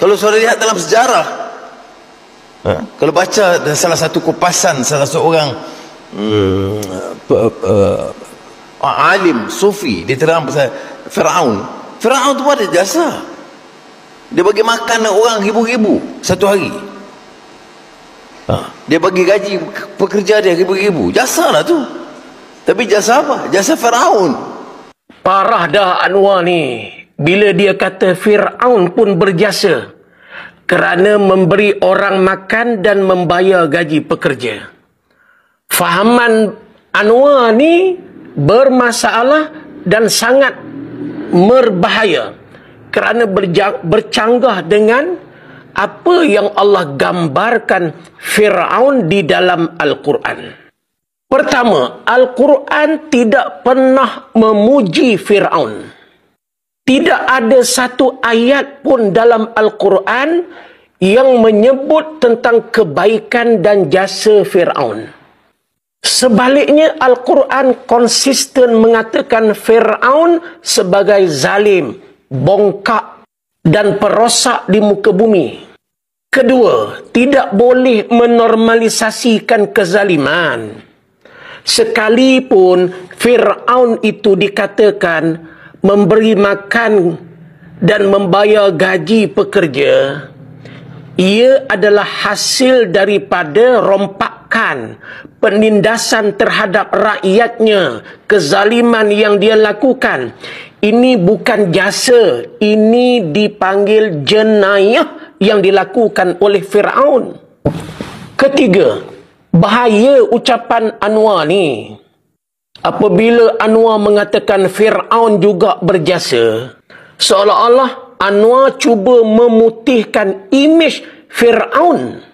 Kalau saudara lihat dalam sejarah, kalau baca salah satu kupasan salah seorang alim sufi, dia terang pasal Firaun. Firaun tu ada jasa. Dia bagi makan orang ribu-ribu satu hari. Dia bagi gaji pekerja dia ribu-ribu. Jasa lah tu. Tapi jasa apa? Jasa Firaun. Parah dah Anwar ni bila dia kata Firaun pun berjasa kerana memberi orang makan dan membayar gaji pekerja. Fahaman Anwar ni bermasalah dan sangat berbahaya kerana bercanggah dengan apa yang Allah gambarkan Firaun di dalam Al-Quran. Pertama, Al-Quran tidak pernah memuji Firaun. Tidak ada satu ayat pun dalam Al-Quran yang menyebut tentang kebaikan dan jasa Firaun. Sebaliknya, Al-Quran konsisten mengatakan Firaun sebagai zalim, bongkak dan perosak di muka bumi. Kedua, tidak boleh menormalisasikan kezaliman. Sekalipun Firaun itu dikatakan memberi makan dan membayar gaji pekerja, ia adalah hasil daripada rompakan, penindasan terhadap rakyatnya, kezaliman yang dia lakukan. Ini bukan jasa, ini dipanggil jenayah yang dilakukan oleh Firaun. Ketiga, bahaya ucapan Anwar ni. Apabila Anwar mengatakan Firaun juga berjasa, seolah-olah Anwar cuba memutihkan imej Firaun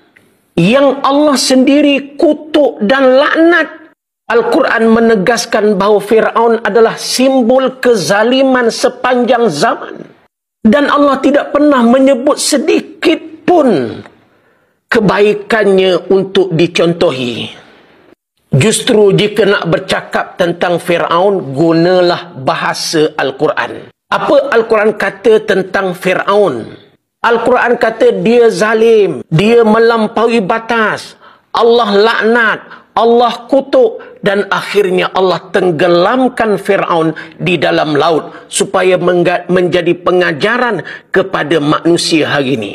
yang Allah sendiri kutuk dan laknat. Al-Quran menegaskan bahawa Firaun adalah simbol kezaliman sepanjang zaman. Dan Allah tidak pernah menyebut sedikit pun kebaikannya untuk dicontohi. Justru jika nak bercakap tentang Firaun, gunalah bahasa Al-Quran. Apa Al-Quran kata tentang Firaun? Al-Quran kata dia zalim, dia melampaui batas, Allah laknat, Allah kutuk, dan akhirnya Allah tenggelamkan Firaun di dalam laut supaya menjadi pengajaran kepada manusia hari ini.